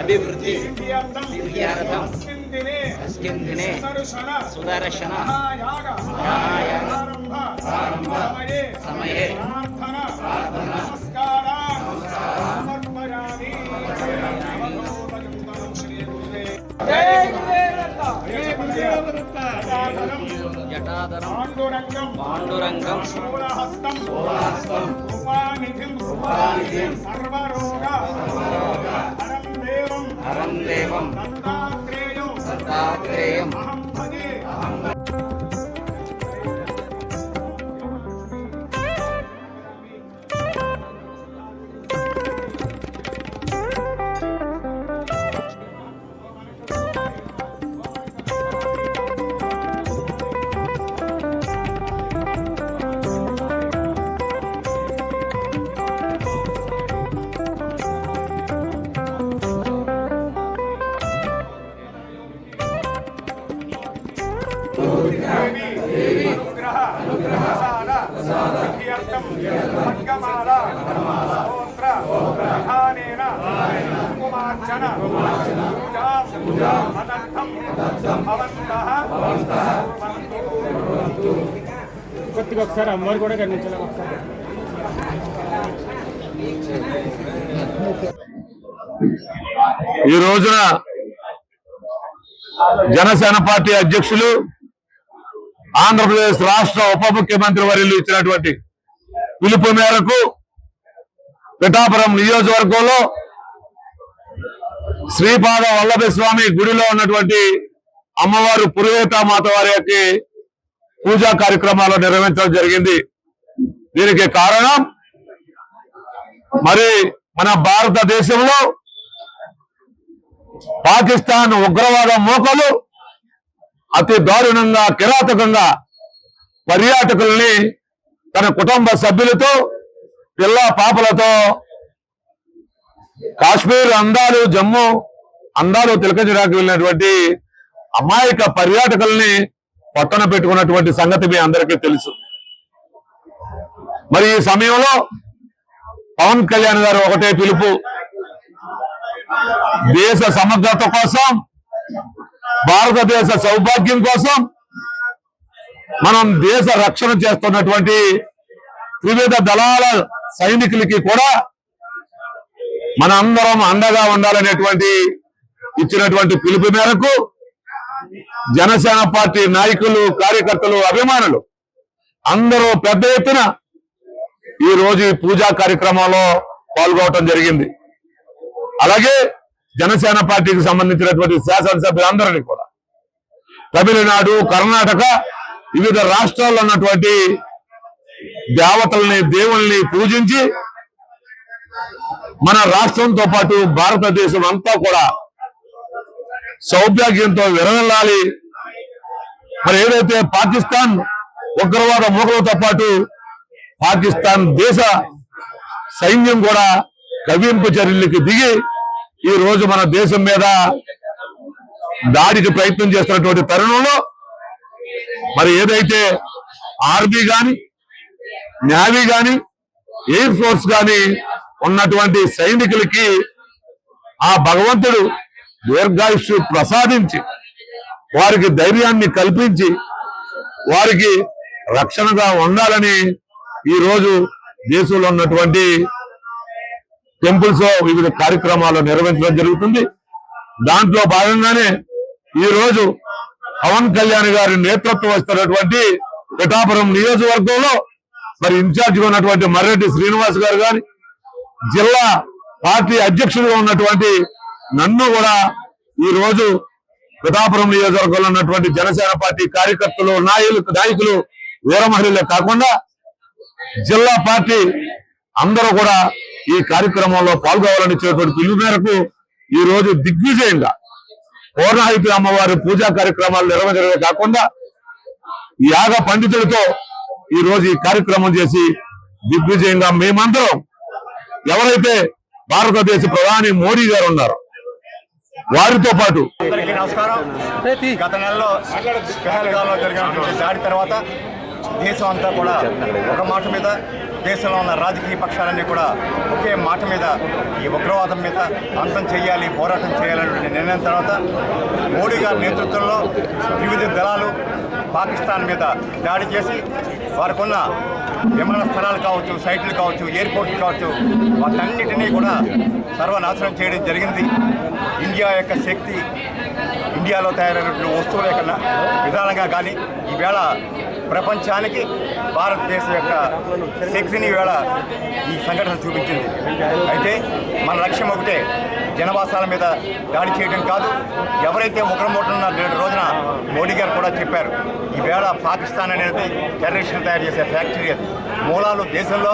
अभिवृद्धि सुदर्शन समये पांडुरंगम हरं देवं दत्तात्रेयं ఒకసారి అమ్మవారు కూడా కనిపించాలి. ఈ రోజున జనసేన పార్టీ అధ్యక్షులు ఆంధ్రప్రదేశ్ రాష్ట్ర ఉప ముఖ్యమంత్రి వర్యులు ఇచ్చినటువంటి పిలుపు మేరకు పిఠాపురం నియోజకవర్గంలో శ్రీపాద వల్లభ స్వామి గుడిలో ఉన్నటువంటి అమ్మవారు పురోహిత మాత వారికి పూజా కార్యక్రమాలు నిర్వహించడం జరిగింది. దీనికి కారణం మరి మన భారతదేశంలో పాకిస్తాన్ ఉగ్రవాద మూకలు అతి దారుణంగా కిరాతకంగా పర్యాటకుల్ని తన కుటుంబ సభ్యులతో పిల్ల పాపలతో కాశ్మీర్ అందాలు జమ్మూ అందాలు తిలకించడానికి వెళ్ళినటువంటి అమాయక పర్యాటకుల్ని పట్టణ పెట్టుకున్నటువంటి సంగతి మీ అందరికీ తెలుసు. మరి ఈ సమయంలో పవన్ కళ్యాణ్ గారు ఒకటే పిలుపు, దేశ సమగ్రత కోసం, భారతదేశ సౌభాగ్యం కోసం మనం దేశ రక్షణ చేస్తున్నటువంటి త్రివిధ దళాల సైనికులకి కూడా మన అందరం అండగా ఉండాలనేటువంటి ఇచ్చినటువంటి పిలుపు మేరకు జనసేన పార్టీ నాయకులు, కార్యకర్తలు, అభిమానులు అందరూ పెద్ద ఎత్తున ఈ రోజు ఈ పూజా కార్యక్రమంలో పాల్గొనడం జరిగింది. అలాగే జనసేన పార్టీకి సంబంధించినటువంటి శాసనసభ్యులందరినీ కూడా తమిళనాడు, కర్ణాటక, వివిధ రాష్ట్రాల్లో ఉన్నటువంటి దేవతల్ని దేవుల్ని పూజించి మన రాష్ట్రంతో పాటు భారతదేశం అంతా కూడా సౌభాగ్యంతో విరవెల్లాలి. మరి ఏదైతే పాకిస్తాన్ ఉగ్రవాద మూకలతో పాటు పాకిస్తాన్ దేశ సైన్యం కూడా కవ్వింపు చర్యలకి దిగి ఈ రోజు మన దేశం మీద దాడికి ప్రయత్నం చేస్తున్నటువంటి తరుణంలో మరి ఏదైతే ఆర్మీ గాని నేవీ గాని ఎయిర్ ఫోర్స్ గాని ఉన్నటువంటి సైనికులకి ఆ భగవంతుడు దీర్ఘాయుష్యు ప్రసాదించి వారికి ధైర్యాన్ని కల్పించి వారికి రక్షణగా ఉండాలని ఈ రోజు దేశంలో ఉన్నటువంటి టెంపుల్స్ వివిధ కార్యక్రమాలు నిర్వహించడం జరుగుతుంది. దాంట్లో భాగంగానే ఈ రోజు పవన్ కళ్యాణ్ గారి నేతృత్వం వస్తున్నటువంటి పిఠాపురం నియోజకవర్గంలో మరి ఇన్ఛార్జిగా ఉన్నటువంటి మర్రెడ్డి శ్రీనివాస్ గారు గాని జిల్లా పార్టీ అధ్యక్షుడిగా ఉన్నటువంటి నన్ను కూడా ఈ రోజు పిఠాపురం నియోజకవర్గంలో ఉన్నటువంటి జనసేన పార్టీ కార్యకర్తలు నాయకులు వీర మహిళలే కాకుండా జిల్లా పార్టీ అందరూ కూడా ఈ కార్యక్రమంలో పాల్గొవాలని ఇచ్చినటువంటి పిలుపు మేరకు ఈ రోజు దిగ్విజయంగా పూర్ణాహుతి అమ్మవారి పూజా కార్యక్రమాలు నిర్వహించడమే కాకుండా యాగ పండితులతో ఈ రోజు ఈ కార్యక్రమం చేసి దిగ్విజయంగా మేమందరం ఎవరైతే భారతదేశ ప్రధాని మోడీ గారు ఉన్నారో వారితో పాటు అందరికీ నమస్కారం. గత నెలలో పెహల్గాంలో జరిగినటువంటి దాడి తర్వాత దేశం అంతా కూడా ఒక మాట మీద, దేశంలో ఉన్న రాజకీయ పక్షాలన్నీ కూడా ఒకే మాట మీద ఈ ఉగ్రవాదం మీద అంతం చేయాలి, పోరాటం చేయాలనే నిర్ణయం తర్వాత మోడీ గారి నేతృత్వంలో వివిధ దళాలు పాకిస్తాన్ మీద దాడి చేసి వారికి ఉన్న విమాన స్థలాలు కావచ్చు, సైట్లు కావచ్చు, ఎయిర్పోర్ట్లు కావచ్చు, వాటన్నిటినీ కూడా సర్వనాశనం చేయడం జరిగింది. ఇండియా యొక్క శక్తి, ఇండియాలో తయారైనటువంటి వస్తువుల యొక్క విధానంగా కానీ ఈవేళ ప్రపంచానికి భారతదేశం యొక్క శక్తిని ఈవేళ ఈ సంఘటన చూపించింది. అయితే మన లక్ష్యం ఒకటే, జనవాసాల మీద దాడి చేయడం కాదు. ఎవరైతే ఉగ్రమూటన్న రోజున మోడీ గారు కూడా చెప్పారు, ఈవేళ పాకిస్తాన్ అనేది టెర్రరిస్టులు తయారు చేసే ఫ్యాక్టరీ. అది మూలాలు దేశంలో,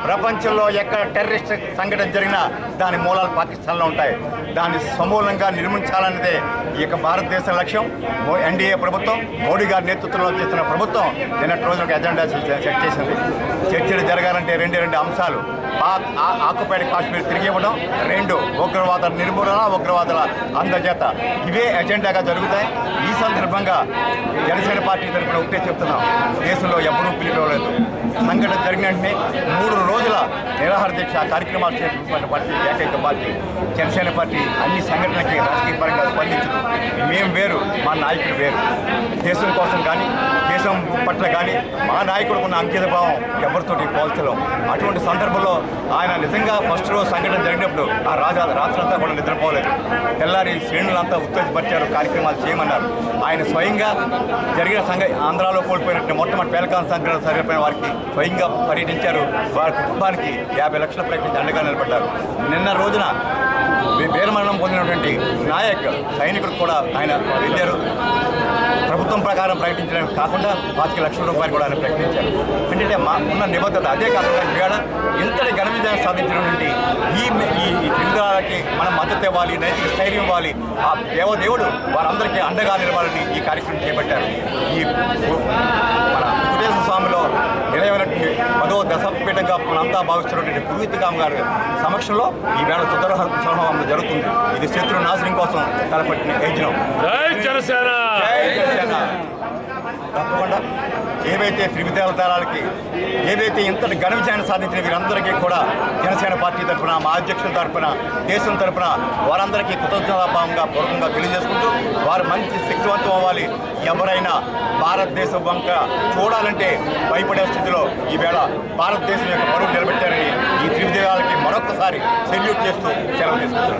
ప్రపంచంలో ఎక్కడ టెర్రరిస్ట్ సంఘటన జరిగినా దాని మూలాలు పాకిస్తాన్లో ఉంటాయి. దాన్ని సమూలంగా నిర్మించాలన్నదే ఈ యొక్క భారతదేశ లక్ష్యం. ఎన్డీఏ ప్రభుత్వం, మోడీ గారి నేతృత్వంలో చేస్తున్న ప్రభుత్వం నిన్నటి రోజున ఒక ఎజెండా సెట్ చేసింది. చర్చలు జరగాలంటే రెండు అంశాలు: ఆక్యుపైడ్ కాశ్మీర్ తిరిగి ఇవ్వడం, 2 ఉగ్రవాద నిర్మూలన, ఉగ్రవాదుల అందజేత. ఇవే ఎజెండాగా జరుగుతాయి. ఈ సందర్భంగా జనసేన పార్టీ తరఫున ఒకటే చెప్తున్నాం, దేశంలో ఎప్పుడూ పిలిపివ్వలేదు. సంఘటన జరిగిన వెంటనే 3 రోజుల నిరాహార దీక్ష కార్యక్రమాలు చేపట్టిన పార్టీ ఏకైక పార్టీ జనసేన పార్టీ. అన్ని సంఘటనలకి రాజకీయ పరంగా స్పందించదు. మేము వేరు, మా నాయకులు వేరు. దేశం కోసం కానీ, దేశం పట్ల కానీ మా నాయకుడికి ఉన్న అంకిత భావం ఎవరితోటి పోల్చలేం. అటువంటి సందర్భంలో ఆయన నిజంగా ఫస్ట్ రోజు సంఘటన జరిగినప్పుడు ఆ రాత్రంతా కూడా నిద్రపోలేదు. తెల్లారి శ్రేణులంతా ఉత్తేజపరిచారు, కార్యక్రమాలు చేయమన్నారు. ఆయన స్వయంగా జరిగిన ఆంధ్రాలో కోల్పోయినట్టు మొట్టమొదటి పేలకాల సంఘటన సరిపోయిన వారికి స్వయంగా పర్యటించారు. వారి కుటుంబానికి 50 లక్షల ప్రయత్నించి అండగా నిలబడ్డారు. నిన్న రోజున వీరమరణం పొందినటువంటి నాయక్ సైనికుడు కూడా ఆయన వెళ్ళారు. ప్రభుత్వం ప్రకారం ప్రకటించడానికి కాకుండా 25 లక్షల రూపాయలు కూడా ఆయన ప్రకటించారు. అంటే మా ఉన్న నిబద్ధత. అదే కాకుండా ఇవాళ ఇంతటి ఘన విజయం సాధించినటువంటి ఈ తెలుగులకి మనం మద్దతు ఇవ్వాలి, నైతిక స్థైర్యం ఇవ్వాలి. ఆ దేవదేవుడు వారందరికీ అండగా నిలవాలని ఈ కార్యక్రమం చేపట్టారు. ఈ మన వెంకటేశ్వర స్వామిలో నిలయమైనటువంటి 10వ దశపీఠంగా మనంతా భావిస్తున్నటువంటి పురోహితగామ గారి సమక్షంలో ఈవేళ సుదర్శనం జరుగుతుంది. ఇది శత్రు నాశనం కోసం తలపట్టిన యజ్ఞం. తప్పకుండా ఏవైతే త్రివిధాల తరాలకి ఏదైతే ఇంతటి ఘన విజయాన్ని సాధించిన వీరందరికీ కూడా జనసేన పార్టీ తరఫున, మా అధ్యక్షుల తరఫున, దేశం తరఫున వారందరికీ కృతజ్ఞతాభావంగా పూర్వకంగా తెలియజేసుకుంటూ వారు మంచి శక్తివంతం అవ్వాలి. ఎవరైనా భారతదేశం వంక చూడాలంటే భయపడే స్థితిలో ఈవేళ భారతదేశం యొక్క పరువు నిలబెట్టారని ఈ త్రివిధాలకి మరొకసారి సెల్యూట్ చేస్తూ సెలవు తీసుకుంటున్నారు.